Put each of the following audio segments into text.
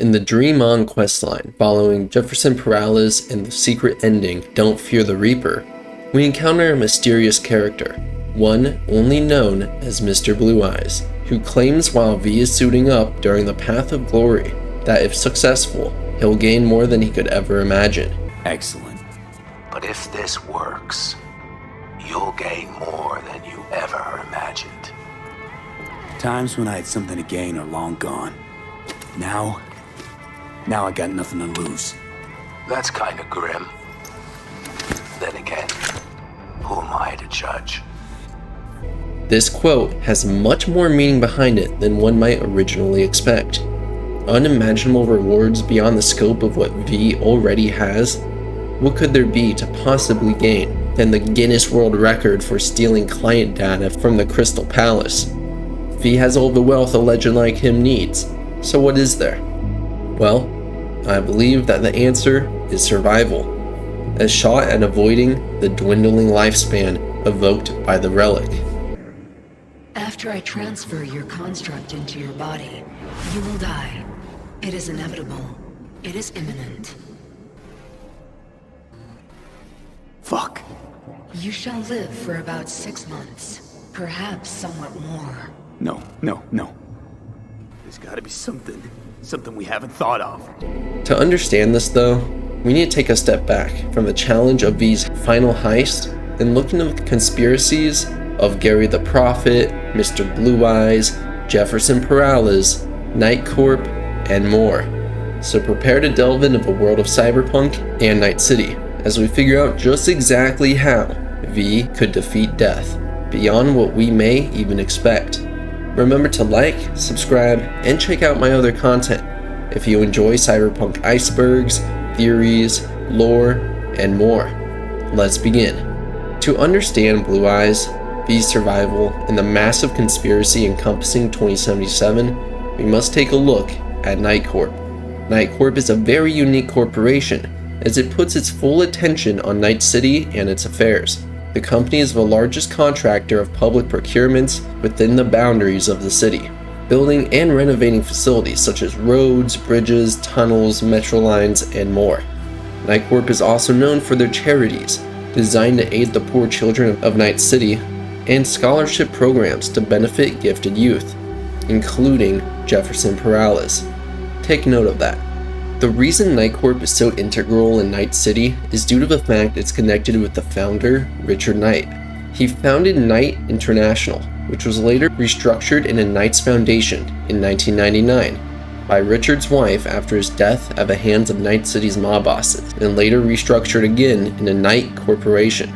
In the Dream On questline, following Jefferson Peralez and the secret ending, Don't Fear the Reaper, we encounter a mysterious character, one only known as Mr. Blue Eyes, who claims while V is suiting up during the Path of Glory that if successful, he'll gain more than he could ever imagine. Excellent. But if this works, you'll gain more than you ever imagined. Times when I had something to gain are long gone. Now I got nothing to lose. That's kinda grim. Then again, who am I to judge? This quote has much more meaning behind it than one might originally expect. Unimaginable rewards beyond the scope of what V already has? What could there be to possibly gain than the Guinness World Record for stealing client data from the Crystal Palace? V has all the wealth a legend like him needs, so what is there? Well, I believe that the answer is survival, a shot at avoiding the dwindling lifespan evoked by the relic. After I transfer your construct into your body, you will die. It is inevitable. It is imminent. Fuck. You shall live for about 6 months, perhaps somewhat more. No. There's gotta be something we haven't thought of. To understand this though, we need to take a step back from the challenge of V's final heist and look into the conspiracies of Garry the Prophet, Mr. Blue Eyes, Jefferson Peralez, Night Corp, and more. So prepare to delve into the world of Cyberpunk and Night City as we figure out just exactly how V could defeat death, beyond what we may even expect. Remember to like, subscribe, and check out my other content if you enjoy cyberpunk icebergs, theories, lore, and more. Let's begin. To understand Blue Eyes, V's survival, and the massive conspiracy encompassing 2077, we must take a look at Night Corp. Night Corp is a very unique corporation as it puts its full attention on Night City and its affairs. The company is the largest contractor of public procurements within the boundaries of the city, building and renovating facilities such as roads, bridges, tunnels, metro lines, and more. Night Corp is also known for their charities, designed to aid the poor children of Night City, and scholarship programs to benefit gifted youth, including Jefferson Peralez. Take note of that. The reason Night Corp is so integral in Night City is due to the fact it's connected with the founder, Richard Knight. He founded Knight International, which was later restructured into Knight's Foundation in 1999 by Richard's wife after his death at the hands of Night City's mob bosses, and later restructured again into Knight Corporation.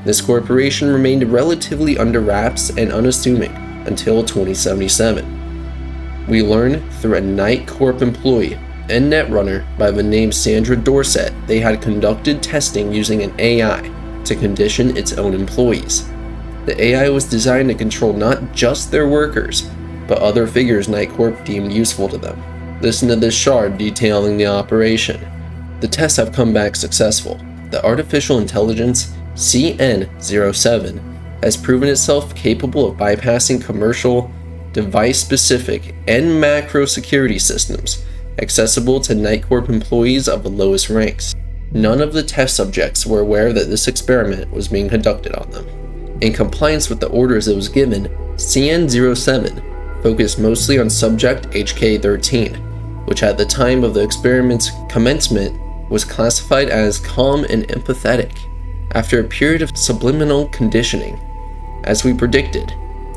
This corporation remained relatively under wraps and unassuming until 2077. We learn through a Night Corp employee and netrunner by the name Sandra Dorset they had conducted testing using an AI to condition its own employees. The AI was designed to control not just their workers, but other figures Night Corp deemed useful to them. Listen to this shard detailing the operation. The tests have come back successful. The artificial intelligence CN07 has proven itself capable of bypassing commercial, device-specific, and macro security systems accessible to Night Corp employees of the lowest ranks. None of the test subjects were aware that this experiment was being conducted on them. In compliance with the orders it was given, CN07 focused mostly on subject HK13, which at the time of the experiment's commencement was classified as calm and empathetic. After a period of subliminal conditioning, as we predicted,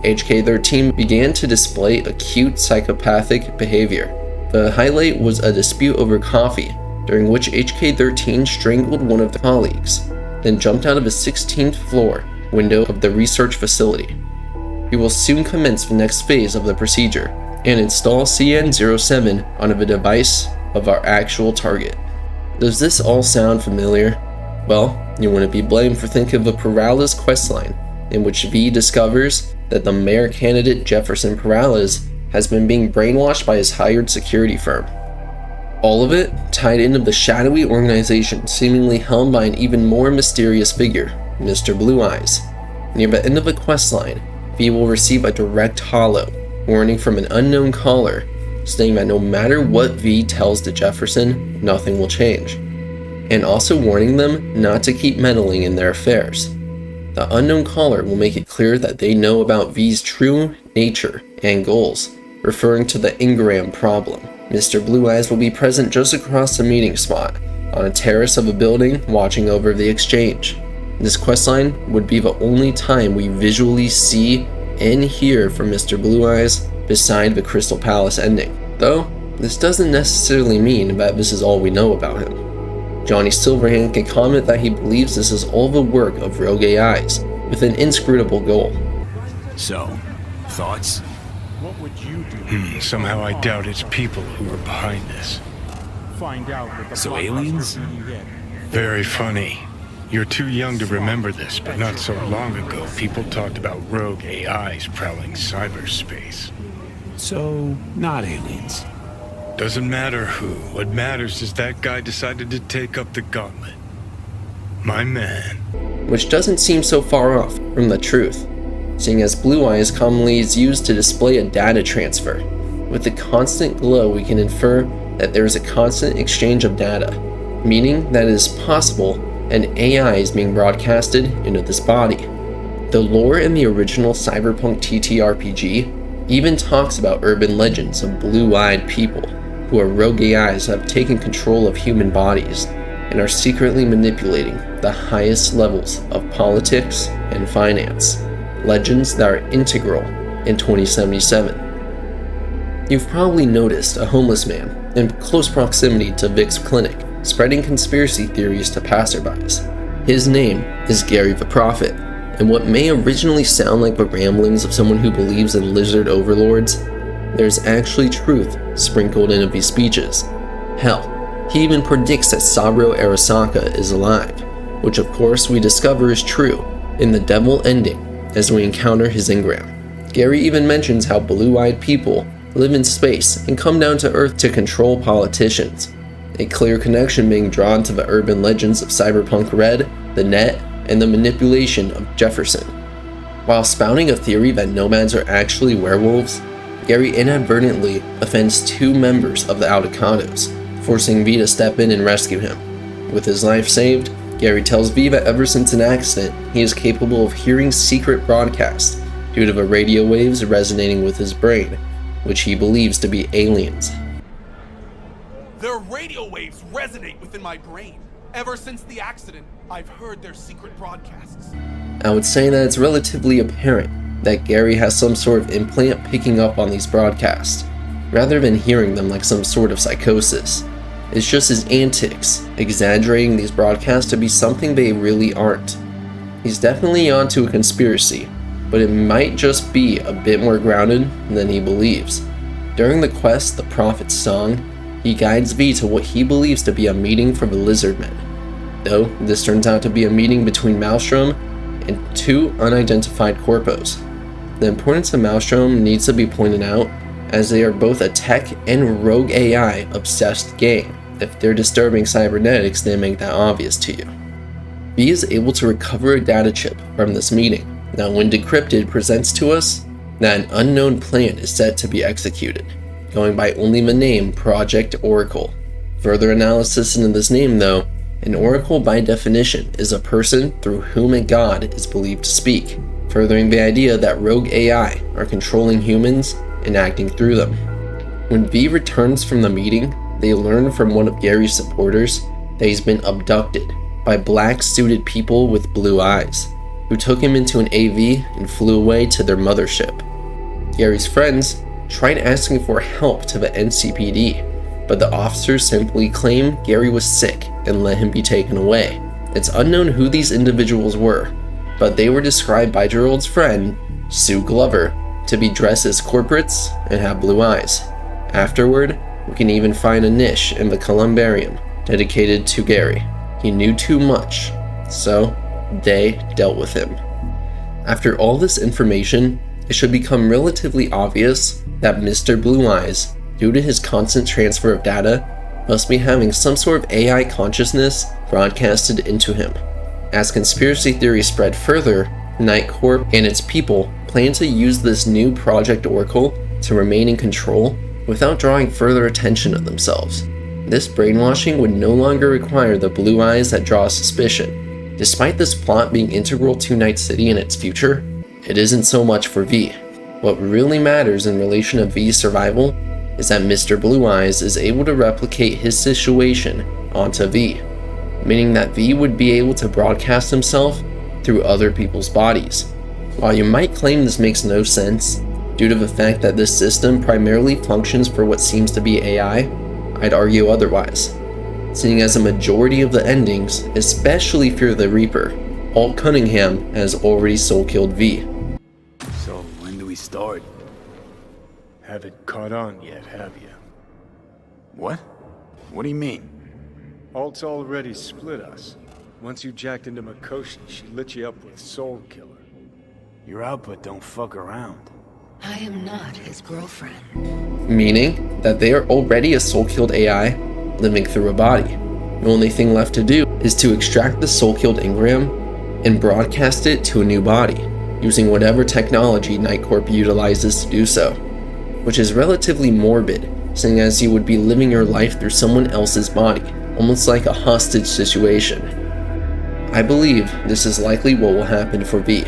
HK13 began to display acute psychopathic behavior. The highlight was a dispute over coffee, during which HK13 strangled one of the colleagues, then jumped out of a 16th floor window of the research facility. We will soon commence the next phase of the procedure and install CN07 on a device of our actual target. Does this all sound familiar? Well, you wouldn't be blamed for thinking of the Peralez Questline, in which V discovers that the mayor candidate Jefferson Peralez has been being brainwashed by his hired security firm. All of it tied into the shadowy organization seemingly held by an even more mysterious figure, Mr. Blue Eyes. Near the end of the questline, V will receive a direct holo, warning from an unknown caller stating that no matter what V tells to Jefferson, nothing will change, and also warning them not to keep meddling in their affairs. The unknown caller will make it clear that they know about V's true nature and goals, referring to the engram problem. Mr. Blue Eyes will be present just across the meeting spot, on a terrace of a building watching over the exchange. This questline would be the only time we visually see and hear from Mr. Blue Eyes beside the Crystal Palace ending. Though, this doesn't necessarily mean that this is all we know about him. Johnny Silverhand can comment that he believes this is all the work of rogue AIs, with an inscrutable goal. So, thoughts? What would you do? Somehow I doubt it's people who are behind this. Find out what the So blockbuster aliens? you get. Very funny. You're too young to remember this, but not so long ago, people talked about rogue AIs prowling cyberspace. So, not aliens. Doesn't matter who. What matters is that guy decided to take up the gauntlet. My man. Which doesn't seem so far off from the truth, seeing as Blue Eyes commonly is used to display a data transfer. With the constant glow, we can infer that there is a constant exchange of data, meaning that it is possible an AI is being broadcasted into this body. The lore in the original Cyberpunk TTRPG even talks about urban legends of blue-eyed people who are rogue AIs that have taken control of human bodies and are secretly manipulating the highest levels of politics and finance, legends that are integral in 2077. You've probably noticed a homeless man in close proximity to Vic's clinic, spreading conspiracy theories to passerbys. His name is Garry the Prophet, and what may originally sound like the ramblings of someone who believes in lizard overlords, there's actually truth sprinkled into these speeches. Hell, he even predicts that Saburo Arasaka is alive, which of course we discover is true in the devil ending as we encounter his engram. Garry even mentions how blue-eyed people live in space and come down to Earth to control politicians, a clear connection being drawn to the urban legends of Cyberpunk Red, the net, and the manipulation of Jefferson. While spouting a theory that nomads are actually werewolves, Garry inadvertently offends two members of the Audicados, forcing V to step in and rescue him. With his life saved, Garry tells V that ever since an accident, he is capable of hearing secret broadcasts due to the radio waves resonating with his brain, which he believes to be aliens. Their radio waves resonate within my brain. Ever since the accident, I've heard their secret broadcasts. I would say that it's relatively apparent that Garry has some sort of implant picking up on these broadcasts, rather than hearing them like some sort of psychosis. It's just his antics, exaggerating these broadcasts to be something they really aren't. He's definitely onto a conspiracy, but it might just be a bit more grounded than he believes. During the quest, The Prophet's Song, he guides V to what he believes to be a meeting for the Lizardmen, though this turns out to be a meeting between Maelstrom and two unidentified corpos. The importance of Maelstrom needs to be pointed out, as they are both a tech and rogue AI obsessed gang. If they're disturbing cybernetics, they make that obvious to you. V is able to recover a data chip from this meeting. Now, when decrypted, presents to us that an unknown plan is set to be executed, going by only the name Project Oracle. Further analysis into this name, though, an oracle by definition is a person through whom a god is believed to speak, furthering the idea that rogue AI are controlling humans and acting through them. When V returns from the meeting, they learn from one of Garry's supporters that he's been abducted by black-suited people with blue eyes, who took him into an AV and flew away to their mothership. Garry's friends tried asking for help to the NCPD, but the officers simply claimed Garry was sick and let him be taken away. It's unknown who these individuals were, but they were described by Gerald's friend, Sue Glover, to be dressed as corporates and have blue eyes. Afterward, we can even find a niche in the columbarium dedicated to Garry. He knew too much, so they dealt with him. After all this information, it should become relatively obvious that Mr. Blue Eyes, due to his constant transfer of data, must be having some sort of AI consciousness broadcasted into him. As conspiracy theories spread further, Night Corp and its people plan to use this new Project Oracle to remain in control without drawing further attention to themselves. This brainwashing would no longer require the blue eyes that draw suspicion. Despite this plot being integral to Night City and its future, it isn't so much for V. What really matters in relation to V's survival is that Mr. Blue Eyes is able to replicate his situation onto V, meaning that V would be able to broadcast himself through other people's bodies. While you might claim this makes no sense, due to the fact that this system primarily functions for what seems to be AI, I'd argue otherwise, seeing as a majority of the endings, especially Fear the Reaper, Alt Cunningham has already soul-killed V. So, when do we start? Haven't caught on yet, have you? What? What do you mean? Alt's already split us. Once you jacked into Makoshi, she lit you up with Soul Killer. Your output don't fuck around. I am not his girlfriend. Meaning that they are already a soul-killed AI living through a body. The only thing left to do is to extract the soul-killed engram and broadcast it to a new body, using whatever technology Night Corp utilizes to do so, which is relatively morbid, seeing as you would be living your life through someone else's body, almost like a hostage situation. I believe this is likely what will happen for V.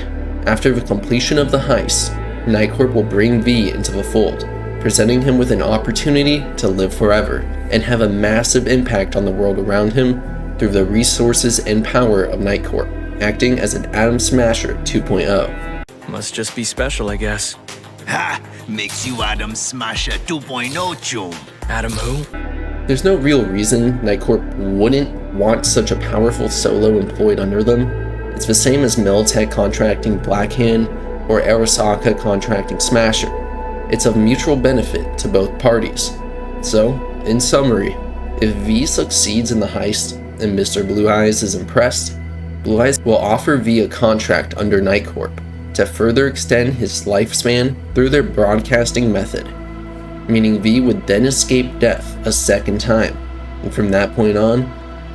After the completion of the heist, Night Corp will bring V into the fold, presenting him with an opportunity to live forever and have a massive impact on the world around him through the resources and power of Night Corp, acting as an Atom Smasher 2.0. Must just be special, I guess. Ha! Makes you Atom Smasher 2.0, chum. Adam who? There's no real reason Night Corp wouldn't want such a powerful solo employed under them. It's the same as Militech contracting Blackhand or Arasaka contracting Smasher. It's of mutual benefit to both parties. So, in summary, if V succeeds in the heist and Mr. Blue Eyes is impressed, Blue Eyes will offer V a contract under Night Corp to further extend his lifespan through their broadcasting method, meaning V would then escape death a second time, and from that point on,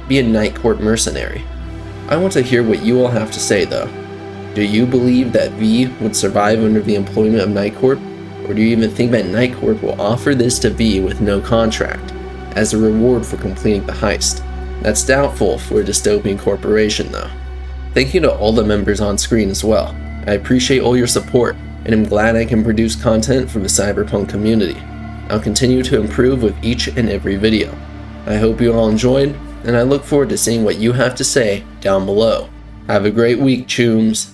be a Night Corp mercenary. I want to hear what you all have to say though. Do you believe that V would survive under the employment of Night Corp, or do you even think that Night Corp will offer this to V with no contract, as a reward for completing the heist? That's doubtful for a dystopian corporation though. Thank you to all the members on screen as well. I appreciate all your support, and I'm glad I can produce content for the Cyberpunk community. I'll continue to improve with each and every video. I hope you all enjoyed, and I look forward to seeing what you have to say down below. Have a great week, chooms.